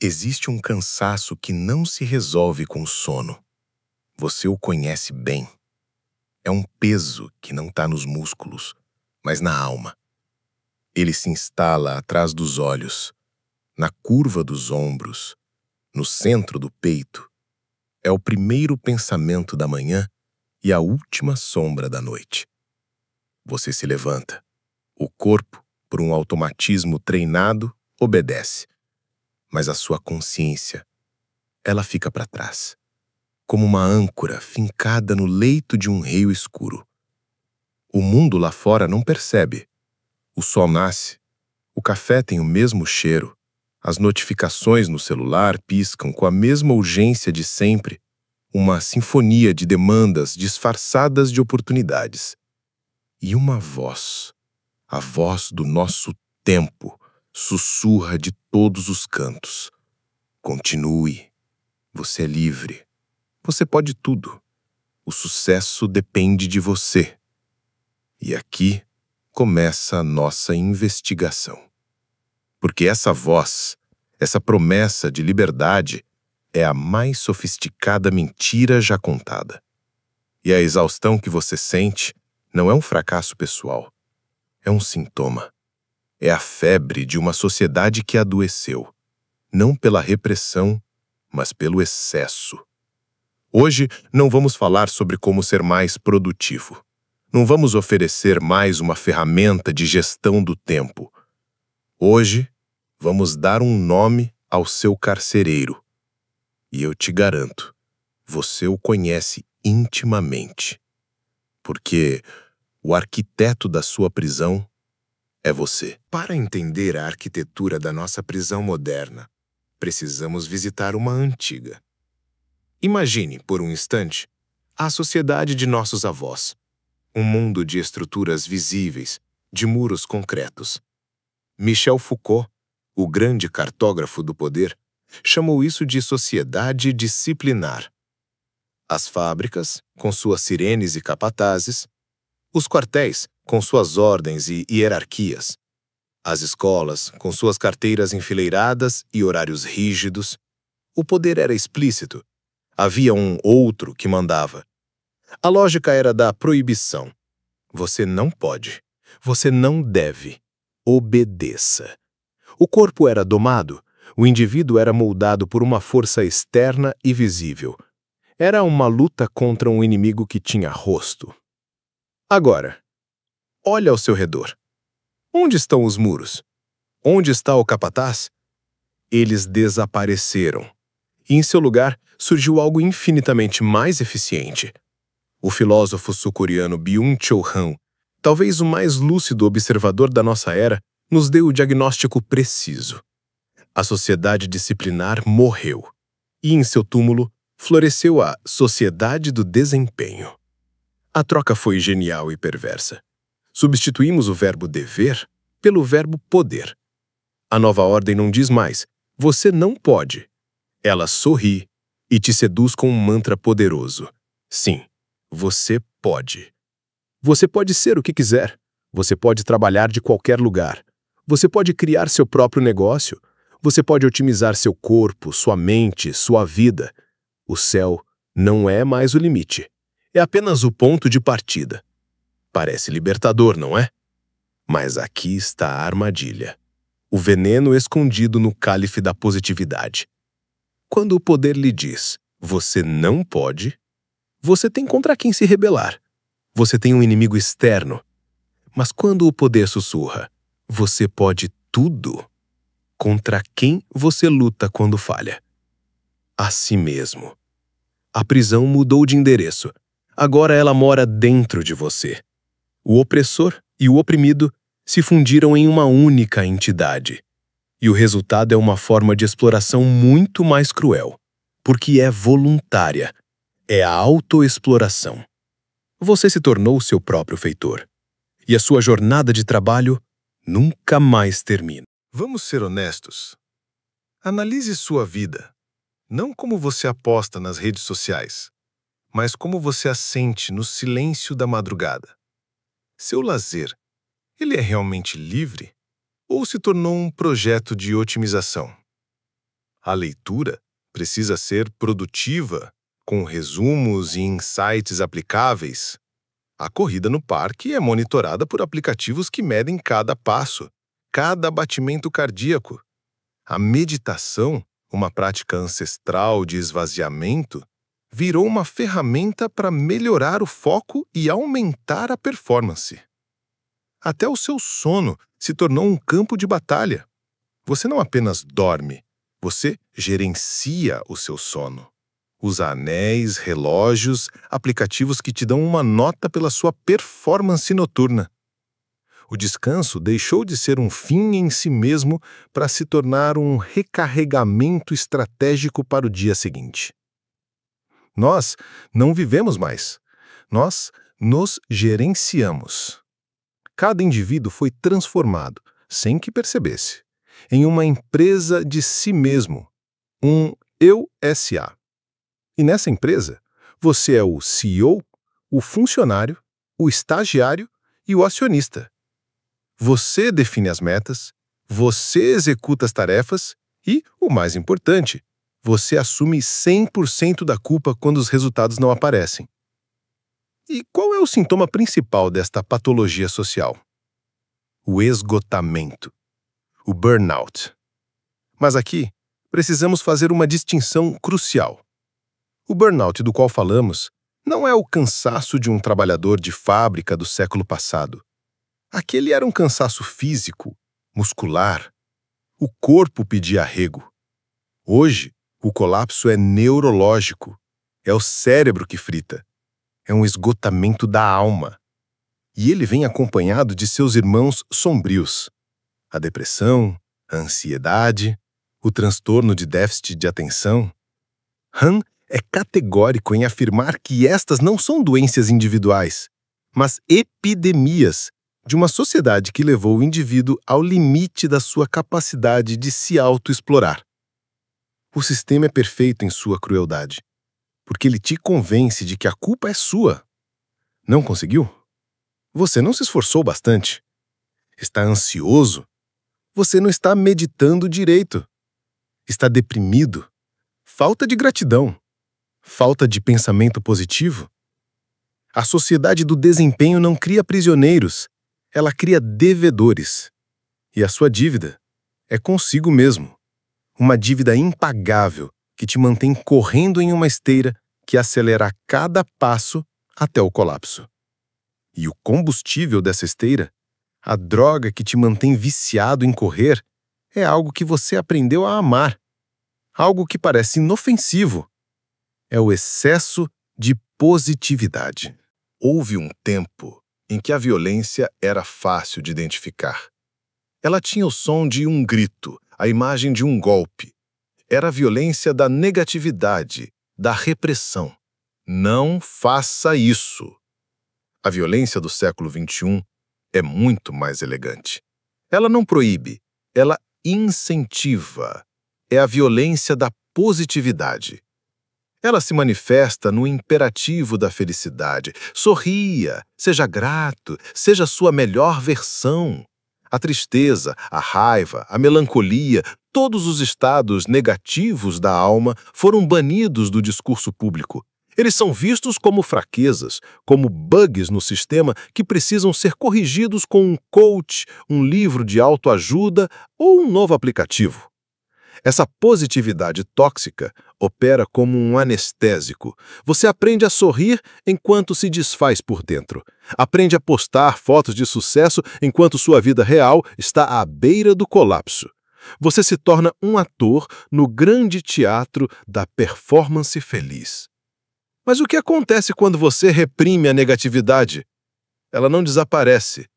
Existe um cansaço que não se resolve com sono. Você o conhece bem. É um peso que não está nos músculos, mas na alma. Ele se instala atrás dos olhos, na curva dos ombros, no centro do peito. É o primeiro pensamento da manhã e a última sombra da noite. Você se levanta. O corpo, por um automatismo treinado, obedece. Mas a sua consciência, ela fica para trás, como uma âncora fincada no leito de um rio escuro. O mundo lá fora não percebe. O sol nasce, o café tem o mesmo cheiro, as notificações no celular piscam com a mesma urgência de sempre, uma sinfonia de demandas disfarçadas de oportunidades. E uma voz, a voz do nosso tempo, sussurra de todos os cantos. Continue. Você é livre. Você pode tudo. O sucesso depende de você. E aqui começa a nossa investigação. Porque essa voz, essa promessa de liberdade, é a mais sofisticada mentira já contada. E a exaustão que você sente não é um fracasso pessoal. É um sintoma. É a febre de uma sociedade que adoeceu, não pela repressão, mas pelo excesso. Hoje não vamos falar sobre como ser mais produtivo. Não vamos oferecer mais uma ferramenta de gestão do tempo. Hoje vamos dar um nome ao seu carcereiro. E eu te garanto, você o conhece intimamente. Porque o arquiteto da sua prisão é você. Para entender a arquitetura da nossa prisão moderna, precisamos visitar uma antiga. Imagine, por um instante, a sociedade de nossos avós. Um mundo de estruturas visíveis, de muros concretos. Michel Foucault, o grande cartógrafo do poder, chamou isso de sociedade disciplinar. As fábricas, com suas sirenes e capatazes, os quartéis, com suas ordens e hierarquias, as escolas, com suas carteiras enfileiradas e horários rígidos. O poder era explícito. Havia um outro que mandava. A lógica era da proibição. Você não pode. Você não deve. Obedeça. O corpo era domado. O indivíduo era moldado por uma força externa e visível. Era uma luta contra um inimigo que tinha rosto. Agora, olha ao seu redor. Onde estão os muros? Onde está o capataz? Eles desapareceram. E em seu lugar surgiu algo infinitamente mais eficiente. O filósofo sul-coreano Byung-Chul Han, talvez o mais lúcido observador da nossa era, nos deu o diagnóstico preciso. A sociedade disciplinar morreu. E em seu túmulo floresceu a sociedade do desempenho. A troca foi genial e perversa. Substituímos o verbo dever pelo verbo poder. A nova ordem não diz mais, você não pode. Ela sorri e te seduz com um mantra poderoso. Sim, você pode. Você pode ser o que quiser. Você pode trabalhar de qualquer lugar. Você pode criar seu próprio negócio. Você pode otimizar seu corpo, sua mente, sua vida. O céu não é mais o limite. É apenas o ponto de partida. Parece libertador, não é? Mas aqui está a armadilha. O veneno escondido no cálice da positividade. Quando o poder lhe diz, você não pode, você tem contra quem se rebelar. Você tem um inimigo externo. Mas quando o poder sussurra, você pode tudo, contra quem você luta quando falha? A si mesmo. A prisão mudou de endereço. Agora ela mora dentro de você. O opressor e o oprimido se fundiram em uma única entidade. E o resultado é uma forma de exploração muito mais cruel, porque é voluntária. É a autoexploração. Você se tornou seu próprio feitor. E a sua jornada de trabalho nunca mais termina. Vamos ser honestos. Analise sua vida. Não como você aposta nas redes sociais, mas como você a sente no silêncio da madrugada. Seu lazer, ele é realmente livre? Ou se tornou um projeto de otimização? A leitura precisa ser produtiva, com resumos e insights aplicáveis. A corrida no parque é monitorada por aplicativos que medem cada passo, cada batimento cardíaco. A meditação, uma prática ancestral de esvaziamento, virou uma ferramenta para melhorar o foco e aumentar a performance. Até o seu sono se tornou um campo de batalha. Você não apenas dorme, você gerencia o seu sono. Usa anéis, relógios, aplicativos que te dão uma nota pela sua performance noturna. O descanso deixou de ser um fim em si mesmo para se tornar um recarregamento estratégico para o dia seguinte. Nós não vivemos mais. Nós nos gerenciamos. Cada indivíduo foi transformado, sem que percebesse, em uma empresa de si mesmo, um Eu S.A. E nessa empresa, você é o CEO, o funcionário, o estagiário e o acionista. Você define as metas, você executa as tarefas e, o mais importante, você assume 100% da culpa quando os resultados não aparecem. E qual é o sintoma principal desta patologia social? O esgotamento, o burnout. Mas aqui, precisamos fazer uma distinção crucial. O burnout do qual falamos não é o cansaço de um trabalhador de fábrica do século passado. Aquele era um cansaço físico, muscular. O corpo pedia arrego. Hoje, o colapso é neurológico. É o cérebro que frita. É um esgotamento da alma. E ele vem acompanhado de seus irmãos sombrios. A depressão, a ansiedade, o transtorno de déficit de atenção. Han é categórico em afirmar que estas não são doenças individuais, mas epidemias de uma sociedade que levou o indivíduo ao limite da sua capacidade de se autoexplorar. O sistema é perfeito em sua crueldade, porque ele te convence de que a culpa é sua. Não conseguiu? Você não se esforçou bastante. Está ansioso? Você não está meditando direito. Está deprimido? Falta de gratidão. Falta de pensamento positivo. A sociedade do desempenho não cria prisioneiros, ela cria devedores. E a sua dívida é consigo mesmo. Uma dívida impagável que te mantém correndo em uma esteira que acelera a cada passo até o colapso. E o combustível dessa esteira, a droga que te mantém viciado em correr, é algo que você aprendeu a amar. Algo que parece inofensivo. É o excesso de positividade. Houve um tempo em que a violência era fácil de identificar. Ela tinha o som de um grito, a imagem de um golpe. Era a violência da negatividade, da repressão. Não faça isso. A violência do século XXI é muito mais elegante. Ela não proíbe, ela incentiva. É a violência da positividade. Ela se manifesta no imperativo da felicidade. Sorria, seja grato, seja sua melhor versão. A tristeza, a raiva, a melancolia, todos os estados negativos da alma foram banidos do discurso público. Eles são vistos como fraquezas, como bugs no sistema que precisam ser corrigidos com um coach, um livro de autoajuda ou um novo aplicativo. Essa positividade tóxica opera como um anestésico. Você aprende a sorrir enquanto se desfaz por dentro. Aprende a postar fotos de sucesso enquanto sua vida real está à beira do colapso. Você se torna um ator no grande teatro da performance feliz. Mas o que acontece quando você reprime a negatividade? Ela não desaparece.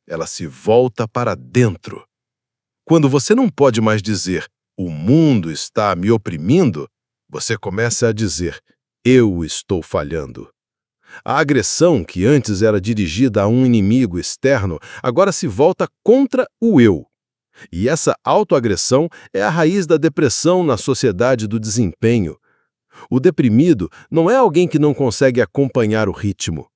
Ela se volta para dentro. Quando você não pode mais dizer "o mundo está me oprimindo", você começa a dizer "eu estou falhando". A agressão, que antes era dirigida a um inimigo externo, agora se volta contra o eu. E essa autoagressão é a raiz da depressão na sociedade do desempenho. O deprimido não é alguém que não consegue acompanhar o ritmo.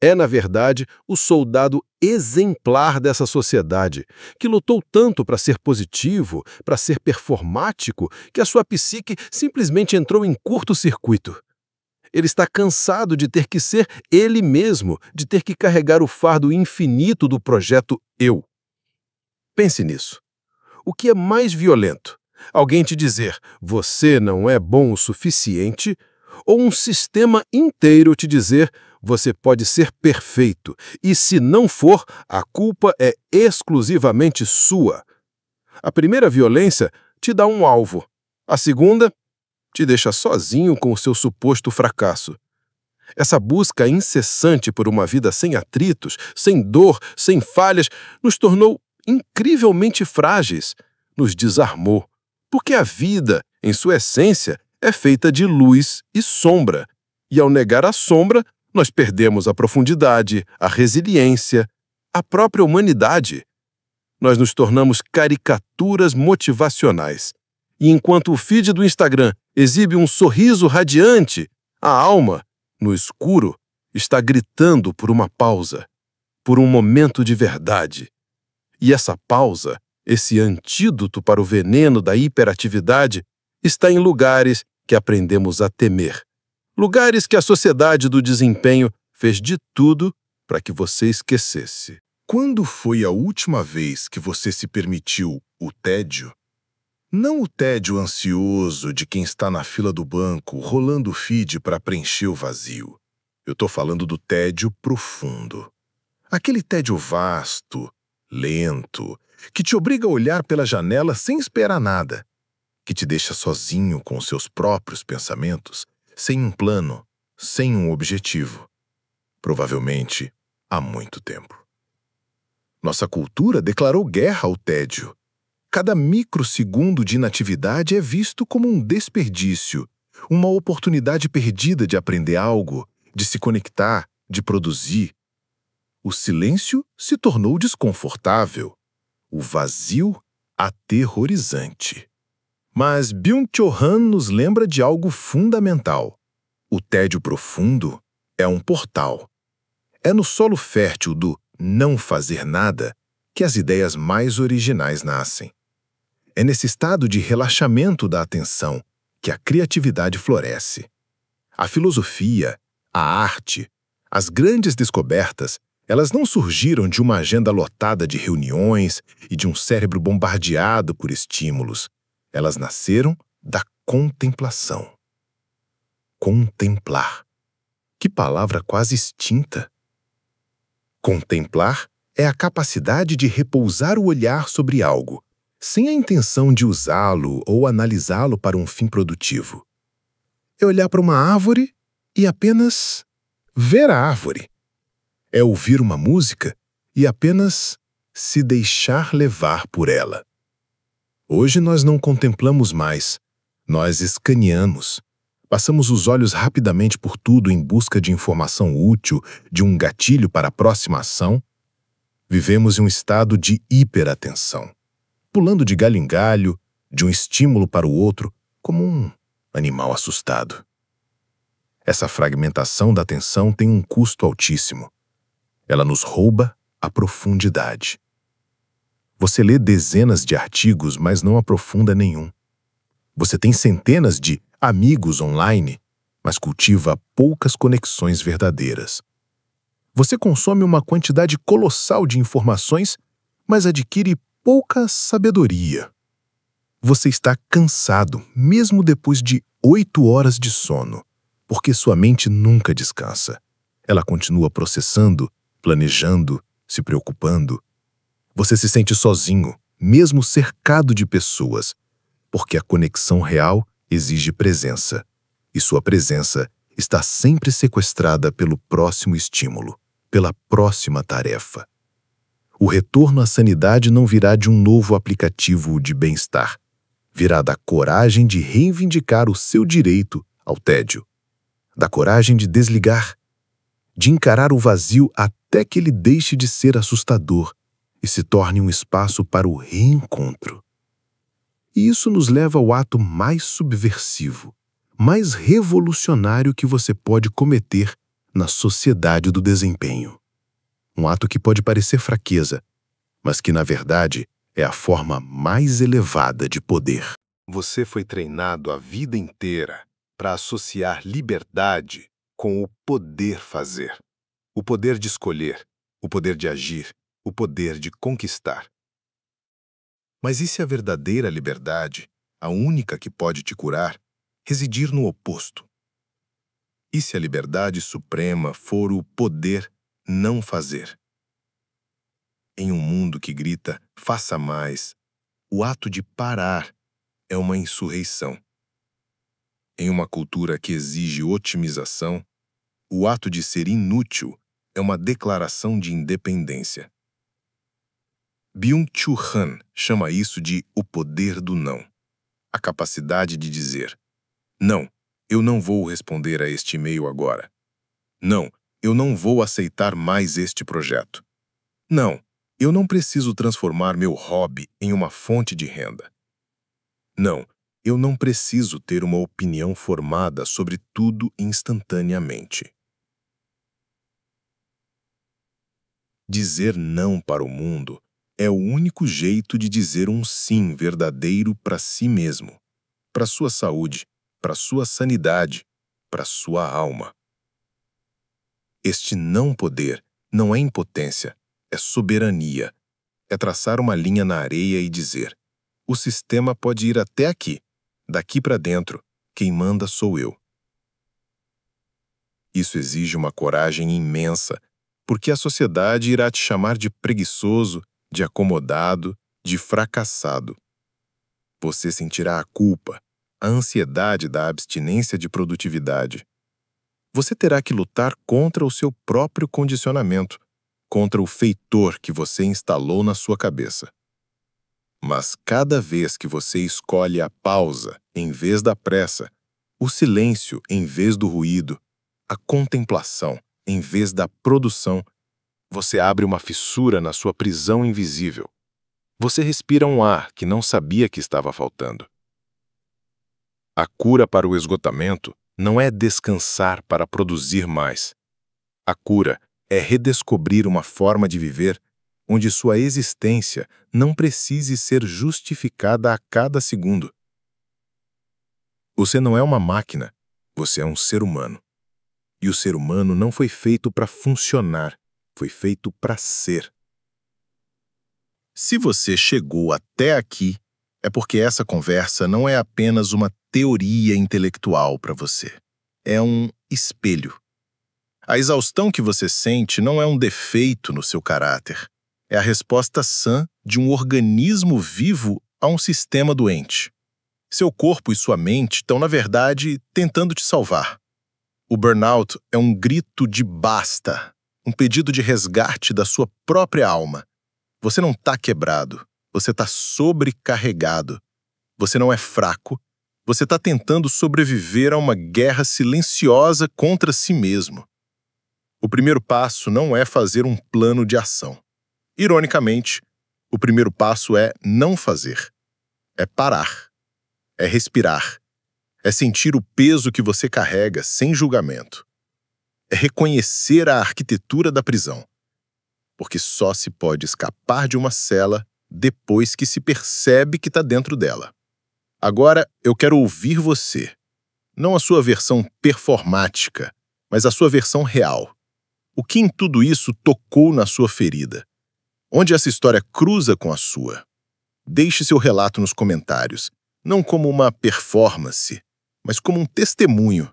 É, na verdade, o soldado exemplar dessa sociedade, que lutou tanto para ser positivo, para ser performático, que a sua psique simplesmente entrou em curto-circuito. Ele está cansado de ter que ser ele mesmo, de ter que carregar o fardo infinito do projeto eu. Pense nisso. O que é mais violento? Alguém te dizer, você não é bom o suficiente, ou um sistema inteiro te dizer, você pode ser perfeito, e se não for, a culpa é exclusivamente sua. A primeira violência te dá um alvo. A segunda te deixa sozinho com o seu suposto fracasso. Essa busca incessante por uma vida sem atritos, sem dor, sem falhas, nos tornou incrivelmente frágeis, nos desarmou, porque a vida, em sua essência, é feita de luz e sombra, e ao negar a sombra, nós perdemos a profundidade, a resiliência, a própria humanidade. Nós nos tornamos caricaturas motivacionais. E enquanto o feed do Instagram exibe um sorriso radiante, a alma, no escuro, está gritando por uma pausa, por um momento de verdade. E essa pausa, esse antídoto para o veneno da hiperatividade, está em lugares que aprendemos a temer. Lugares que a sociedade do desempenho fez de tudo para que você esquecesse. Quando foi a última vez que você se permitiu o tédio? Não o tédio ansioso de quem está na fila do banco, rolando o feed para preencher o vazio. Eu estou falando do tédio profundo. Aquele tédio vasto, lento, que te obriga a olhar pela janela sem esperar nada, que te deixa sozinho com os seus próprios pensamentos, sem um plano, sem um objetivo. Provavelmente há muito tempo. Nossa cultura declarou guerra ao tédio. Cada microsegundo de inatividade é visto como um desperdício, uma oportunidade perdida de aprender algo, de se conectar, de produzir. O silêncio se tornou desconfortável, o vazio aterrorizante. Mas Byung-Chul Han nos lembra de algo fundamental. O tédio profundo é um portal. É no solo fértil do não fazer nada que as ideias mais originais nascem. É nesse estado de relaxamento da atenção que a criatividade floresce. A filosofia, a arte, as grandes descobertas, elas não surgiram de uma agenda lotada de reuniões e de um cérebro bombardeado por estímulos. Elas nasceram da contemplação. Contemplar. Que palavra quase extinta. Contemplar é a capacidade de repousar o olhar sobre algo, sem a intenção de usá-lo ou analisá-lo para um fim produtivo. É olhar para uma árvore e apenas ver a árvore. É ouvir uma música e apenas se deixar levar por ela. Hoje nós não contemplamos mais, nós escaneamos. Passamos os olhos rapidamente por tudo em busca de informação útil, de um gatilho para a próxima ação. Vivemos em um estado de hiperatenção, pulando de galho em galho, de um estímulo para o outro, como um animal assustado. Essa fragmentação da atenção tem um custo altíssimo. Ela nos rouba a profundidade. Você lê dezenas de artigos, mas não aprofunda nenhum. Você tem centenas de amigos online, mas cultiva poucas conexões verdadeiras. Você consome uma quantidade colossal de informações, mas adquire pouca sabedoria. Você está cansado, mesmo depois de 8 horas de sono, porque sua mente nunca descansa. Ela continua processando, planejando, se preocupando. Você se sente sozinho, mesmo cercado de pessoas, porque a conexão real exige presença, e sua presença está sempre sequestrada pelo próximo estímulo, pela próxima tarefa. O retorno à sanidade não virá de um novo aplicativo de bem-estar, virá da coragem de reivindicar o seu direito ao tédio, da coragem de desligar, de encarar o vazio até que ele deixe de ser assustador e se torne um espaço para o reencontro. E isso nos leva ao ato mais subversivo, mais revolucionário que você pode cometer na sociedade do desempenho. Um ato que pode parecer fraqueza, mas que, na verdade, é a forma mais elevada de poder. Você foi treinado a vida inteira para associar liberdade com o poder fazer. O poder de escolher, o poder de agir, o poder de conquistar. Mas e se a verdadeira liberdade, a única que pode te curar, residir no oposto? E se a liberdade suprema for o poder não fazer? Em um mundo que grita, faça mais, o ato de parar é uma insurreição. Em uma cultura que exige otimização, o ato de ser inútil é uma declaração de independência. Byung-Chul Han chama isso de o poder do não. A capacidade de dizer, não, eu não vou responder a este e-mail agora. Não, eu não vou aceitar mais este projeto. Não, eu não preciso transformar meu hobby em uma fonte de renda. Não, eu não preciso ter uma opinião formada sobre tudo instantaneamente. Dizer não para o mundo é o único jeito de dizer um sim verdadeiro para si mesmo, para sua saúde, para sua sanidade, para sua alma. Este não poder não é impotência, é soberania. É traçar uma linha na areia e dizer, o sistema pode ir até aqui, daqui para dentro, quem manda sou eu. Isso exige uma coragem imensa, porque a sociedade irá te chamar de preguiçoso, de acomodado, de fracassado. Você sentirá a culpa, a ansiedade da abstinência de produtividade. Você terá que lutar contra o seu próprio condicionamento, contra o feitor que você instalou na sua cabeça. Mas cada vez que você escolhe a pausa em vez da pressa, o silêncio em vez do ruído, a contemplação em vez da produção, você abre uma fissura na sua prisão invisível. Você respira um ar que não sabia que estava faltando. A cura para o esgotamento não é descansar para produzir mais. A cura é redescobrir uma forma de viver onde sua existência não precise ser justificada a cada segundo. Você não é uma máquina, você é um ser humano. E o ser humano não foi feito para funcionar, foi feito para ser. Se você chegou até aqui, é porque essa conversa não é apenas uma teoria intelectual para você. É um espelho. A exaustão que você sente não é um defeito no seu caráter. É a resposta sã de um organismo vivo a um sistema doente. Seu corpo e sua mente estão, na verdade, tentando te salvar. O burnout é um grito de basta, um pedido de resgate da sua própria alma. Você não está quebrado, você está sobrecarregado. Você não é fraco, você está tentando sobreviver a uma guerra silenciosa contra si mesmo. O primeiro passo não é fazer um plano de ação. Ironicamente, o primeiro passo é não fazer. É parar. É respirar. É sentir o peso que você carrega sem julgamento. É reconhecer a arquitetura da prisão. Porque só se pode escapar de uma cela depois que se percebe que está dentro dela. Agora eu quero ouvir você. Não a sua versão performática, mas a sua versão real. O que em tudo isso tocou na sua ferida? Onde essa história cruza com a sua? Deixe seu relato nos comentários, não como uma performance, mas como um testemunho.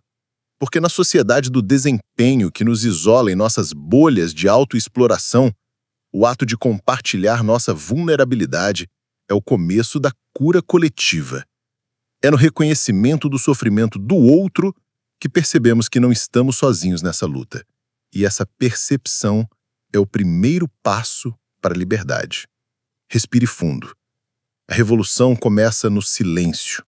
Porque na sociedade do desempenho que nos isola em nossas bolhas de autoexploração, o ato de compartilhar nossa vulnerabilidade é o começo da cura coletiva. É no reconhecimento do sofrimento do outro que percebemos que não estamos sozinhos nessa luta. E essa percepção é o primeiro passo para a liberdade. Respire fundo. A revolução começa no silêncio.